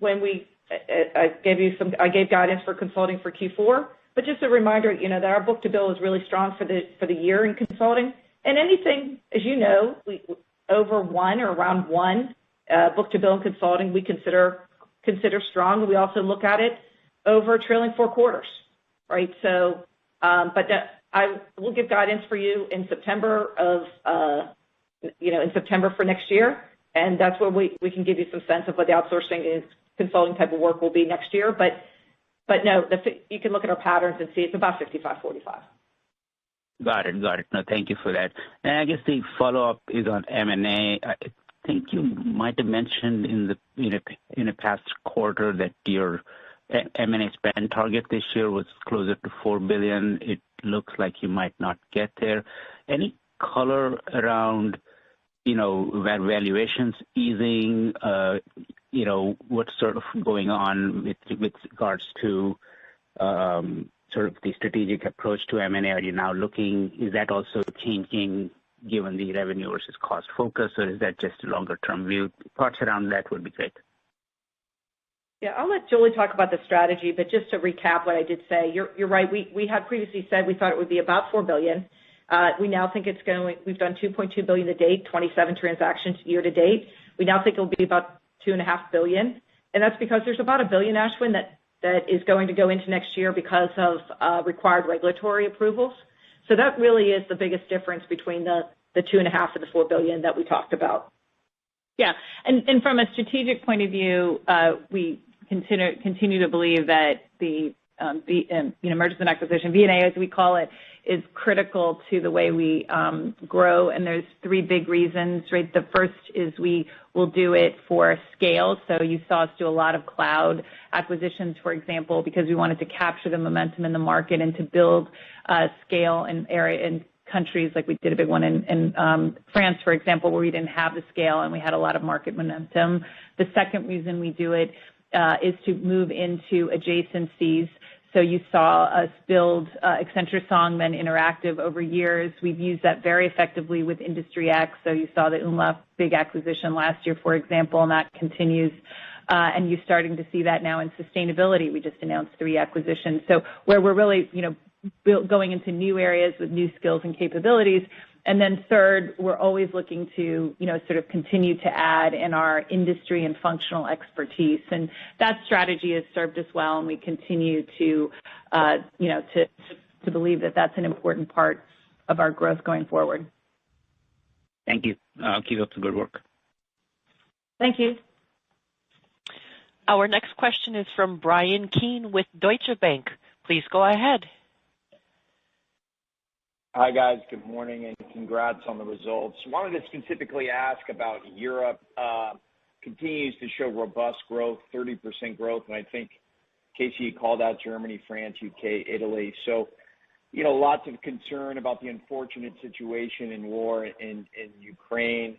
when I gave guidance for consulting for Q4, but just a reminder, that our book-to-bill is really strong for the year in consulting. And anything, as you know, over 1 or around 1 book-to-bill in consulting, we consider strong. And we also look at it over trailing 4 quarters, right? So, but I will give guidance for you in September for next year, and that's where we can give you some sense of what the outsourcing and consulting type of work will be next year. But But no, you can look at our patterns and see it's about 55-45. Got it. No, thank you for that. And I guess the follow-up is on M&A. I think you might have mentioned in a past quarter that your M&A spend target this year was closer to $4 billion. It looks like you might not get there. Any color around, valuations easing, what's sort of going on with regards to sort of the strategic approach to M&A? Are you now looking, is that also changing given the revenue versus cost focus, or is that just a longer-term view? Thoughts around that would be great. Yeah, I'll let Julie talk about the strategy, but just to recap what I did say, you're right. We had previously said we thought it would be about $4 billion. We now think we've done $2.2 billion to date, 27 transactions year to date. We now think it'll be about $2.5 billion. And that's because there's about $1 billion, Ashwin, that is going to go into next year because of required regulatory approvals. So that really is the biggest difference between the 2.5 and the $4 billion that we talked about. Yeah, and from a strategic point of view, we continue to believe that the mergers and acquisition, V&A as we call it, is critical to the way we grow. And there's three big reasons, right? The first is we will do it for scale. So you saw us do a lot of cloud acquisitions, for example, because we wanted to capture the momentum in the market and to build scale in countries, like we did a big one in France, for example, where we didn't have the scale and we had a lot of market momentum. The second reason we do it is to move into adjacencies. So you saw us build Accenture Songmen Interactive over years. We've used that very effectively with Industry X. So you saw the Umlaut big acquisition last year, for example, and that continues. And you're starting to see that now in sustainability. We just announced 3 acquisitions. So where we're really, going into new areas with new skills and capabilities. And then third, we're always looking to, sort of continue to add in our industry and functional expertise. And that strategy has served us well, and we continue to believe that that's an important part of our growth going forward. Thank you. Keep up the good work. Thank you. Our next question is from Bryan Keane with Deutsche Bank. Please go ahead. Hi, guys. Good morning, and congrats on the results. Wanted to specifically ask about Europe. Continues to show robust growth, 30% growth, and I think, Casey, you called out Germany, France, UK, Italy. So, lots of concern about the unfortunate situation in war in Ukraine.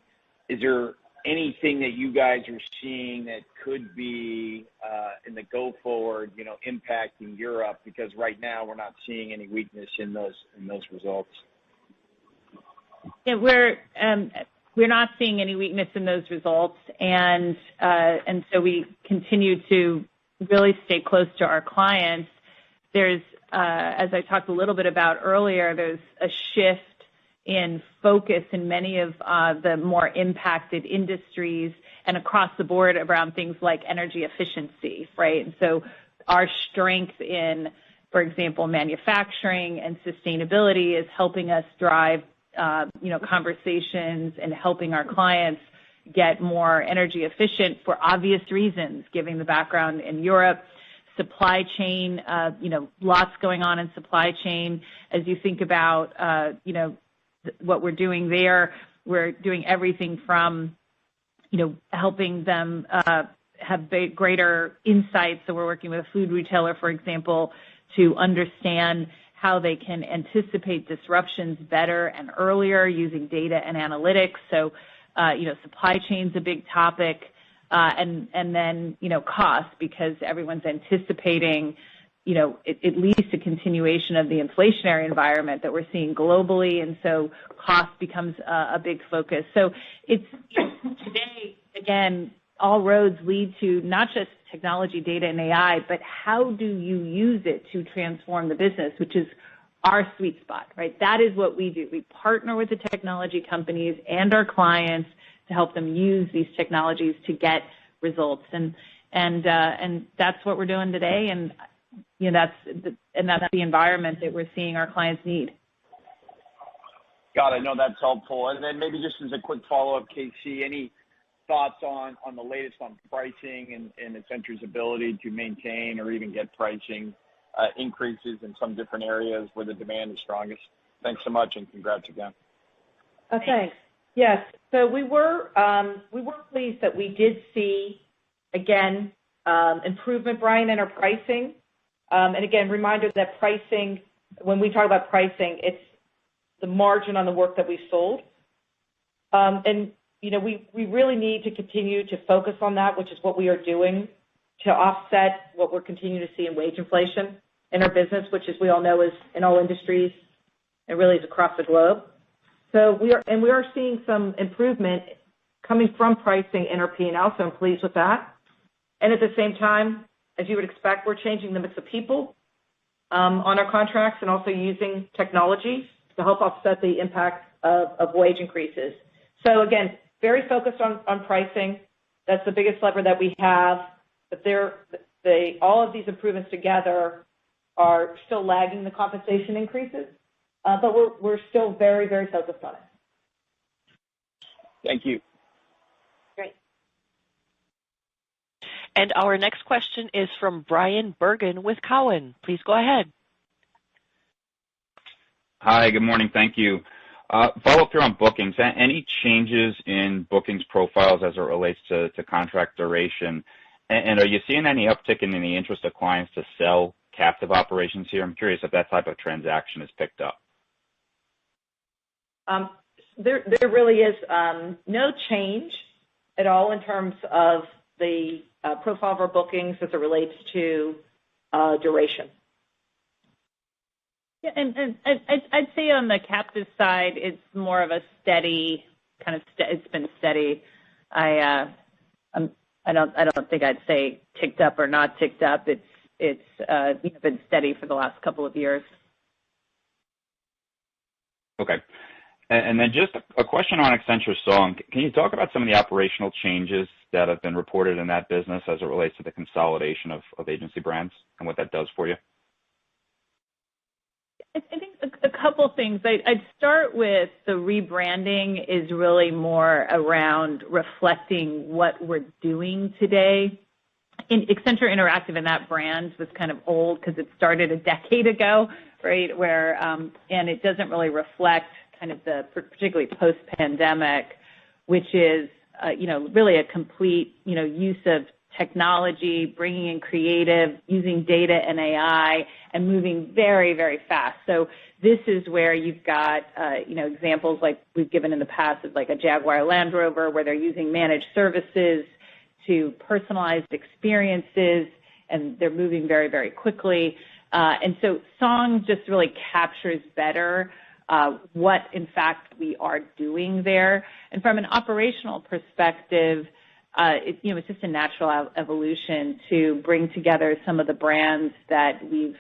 Is there anything that you guys are seeing that could be in the go forward, impacting Europe? Because right now we're not seeing any weakness in those results. Yeah, we're not seeing any weakness in those results, and so we continue to really stay close to our clients. There's, as I talked a little bit about earlier, there's a shift in focus in many of the more impacted industries and across the board around things like energy efficiency, right? And so our strength in, for example, manufacturing and sustainability is helping us drive, conversations and helping our clients get more energy efficient for obvious reasons, given the background in Europe. Supply chain, lots going on in supply chain. As you think about, what we're doing there, we're doing everything from, helping them have greater insights. So we're working with a food retailer, for example, to understand how they can anticipate disruptions better and earlier using data and analytics. So, supply chain's a big topic, and then, cost, because everyone's anticipating at least a continuation of the inflationary environment that we're seeing globally, and so cost becomes a big focus. So it's today, again, all roads lead to not just technology, data, and AI, but how do you use it to transform the business, which is our sweet spot, right? That is what we do. We partner with the technology companies and our clients to help them use these technologies to get results, and that's what we're doing today, and that's the environment that we're seeing our clients need. Got it. No, that's helpful. And then maybe just as a quick follow-up, Casey, any thoughts on the latest on pricing and Accenture's ability to maintain or even get pricing increases in some different areas where the demand is strongest. Thanks so much, and congrats again. Thanks. Yes. So we were pleased that we did see, again, improvement, Brian, in our pricing. And again, reminder that pricing, when we talk about pricing, it's the margin on the work that we sold. And, we really need to continue to focus on that, which is what we are doing to offset what we're continuing to see in wage inflation in our business, which, as we all know, is in all industries and really is across the globe. So we are seeing some improvement coming from pricing in our P&L, so I'm pleased with that. And at the same time, as you would expect, we're changing the mix of people on our contracts and also using technology to help offset the impact of wage increases. So again, very focused on pricing. That's the biggest lever that we have. But all of these improvements together are still lagging the compensation increases. But we're still very, very focused on it. Thank you. Great. And our next question is from Bryan Bergin with Cowen. Please go ahead. Hi, good morning. Thank you. Follow up here on bookings. Any changes in bookings profiles as it relates to contract duration? And are you seeing any uptick in the interest of clients to sell captive operations here? I'm curious if that type of transaction is picked up. There really is no change at all in terms of the profile of our bookings as it relates to duration. Yeah, and I'd say on the captive side, it's more of a steady kind of. It's been steady. I don't think I'd say ticked up or not ticked up. It's been steady for the last couple of years. Okay. And then just a question on Accenture Song. Can you talk about some of the operational changes that have been reported in that business as it relates to the consolidation of agency brands and what that does for you? I think a couple things. I'd start with the rebranding is really more around reflecting what we're doing today. In Accenture Interactive, and that brand was kind of old because it started a decade ago, right? And it doesn't really reflect kind of the particularly post-pandemic, which is really a complete use of technology, bringing in creative, using data and AI, and moving very, very fast. So this is where you've got examples like we've given in the past of like a Jaguar Land Rover, where they're using managed services to personalized experiences, and they're moving very, very quickly. And so Song just really captures better what, in fact, we are doing there. And from an operational perspective, it's just a natural evolution to bring together some of the brands that we've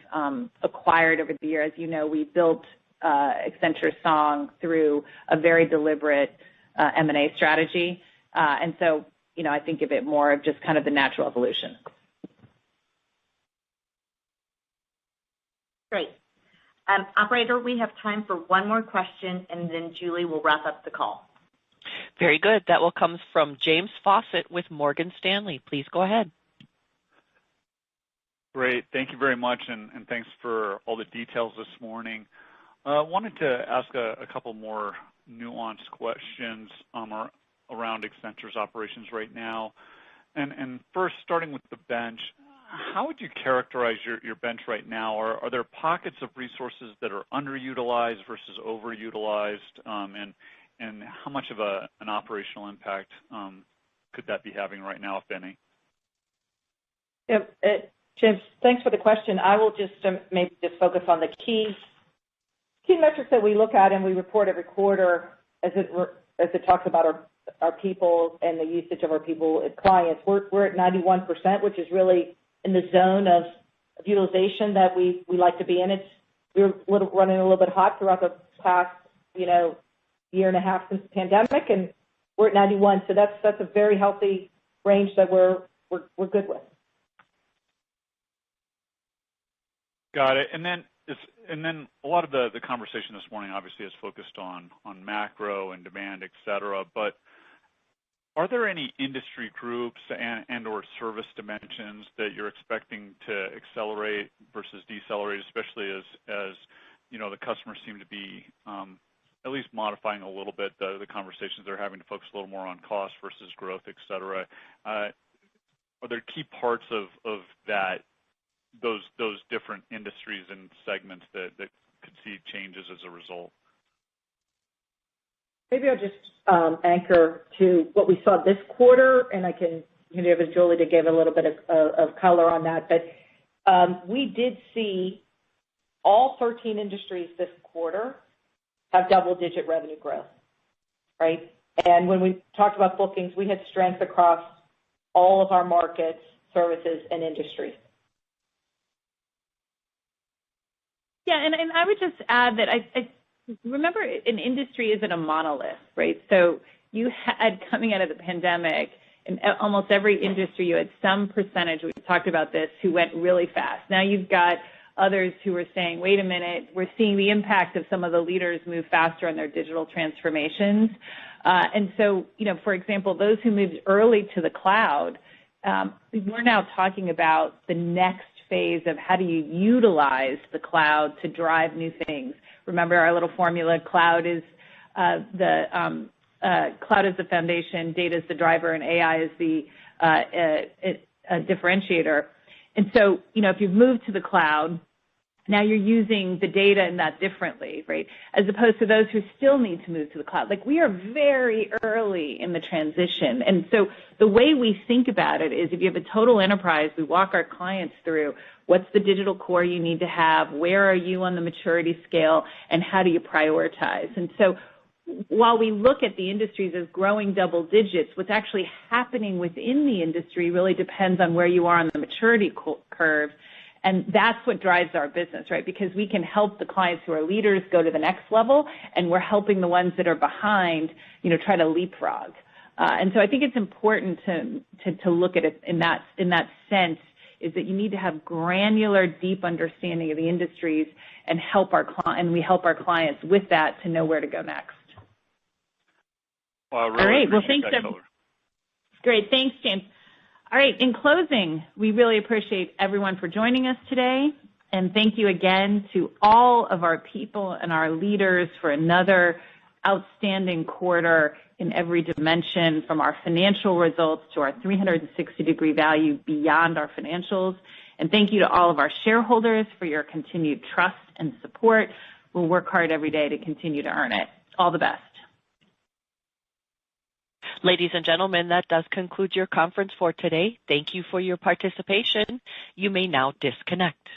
acquired over the years. As you know, we built Accenture Song through a very deliberate M&A strategy. And so, I think of it more of just kind of the natural evolution. Great. Operator, we have time for one more question, and then Julie will wrap up the call. Very good. That will come from James Faucette with Morgan Stanley. Please go ahead. Great. Thank you very much, and thanks for all the details this morning. I wanted to ask a couple more nuanced questions around Accenture's operations right now. And first, starting with the bench, how would you characterize your bench right now? Are there pockets of resources that are underutilized versus overutilized? And how much of an operational impact could that be having right now, if any? Yeah, James, thanks for the question. I will just maybe just focus on the key metrics that we look at and we report every quarter as it talks about our people and the usage of our people as clients. We're at 91%, which is really in the zone of utilization that we like to be in. We're running a little bit hot throughout the past, year and a half since the pandemic, and we're at 91. So that's a very healthy range that we're good with. Got it. And then a lot of the conversation this morning obviously is focused on macro and demand, et cetera. But Are there any industry groups and/or service dimensions that you're expecting to accelerate versus decelerate, especially as the customers seem to be at least modifying a little bit the conversations they're having to focus a little more on cost versus growth, et cetera? Are there key parts of that, those different industries and segments that could see changes as a result? Maybe I'll just anchor to what we saw this quarter, and I can hand it over to Julie to give a little bit of color on that. But we did see all 13 industries this quarter have double-digit revenue growth, right? And when we talked about bookings, we had strength across all of our markets, services, and industries. Yeah, and I would just add that I remember an industry isn't a monolith, right? So you had, coming out of the pandemic, in almost every industry, you had some percentage, we've talked about this, who went really fast. Now you've got others who are saying, wait a minute, we're seeing the impact of some of the leaders move faster on their digital transformations. And so, for example, those who moved early to the cloud, we're now talking about the next phase of how do you utilize the cloud to drive new things. Remember our little formula, cloud is the foundation, data is the driver, and AI is the differentiator. And so, if you've moved to the cloud, now you're using the data in that differently, right? As opposed to those who still need to move to the cloud. Like, we are very early in the transition. And so the way we think about it is if you have a total enterprise, we walk our clients through what's the digital core you need to have, where are you on the maturity scale, and how do you prioritize? And so while we look at the industries as growing double digits, what's actually happening within the industry really depends on where you are on the maturity curve. And that's what drives our business, right? Because we can help the clients who are leaders go to the next level, and we're helping the ones that are behind, try to leapfrog. And so I think it's important to look at it in that sense, is that you need to have granular, deep understanding of the industries and we help our clients with that to know where to go next. Well, I really All right. Well, appreciate thanks, that color. Great. Thanks, James. All right. In closing, we really appreciate everyone for joining us today. And thank you again to all of our people and our leaders for another outstanding quarter in every dimension, from our financial results to our 360-degree value beyond our financials. And thank you to all of our shareholders for your continued trust and support. We'll work hard every day to continue to earn it. All the best. Ladies and gentlemen, that does conclude your conference for today. Thank you for your participation. You may now disconnect.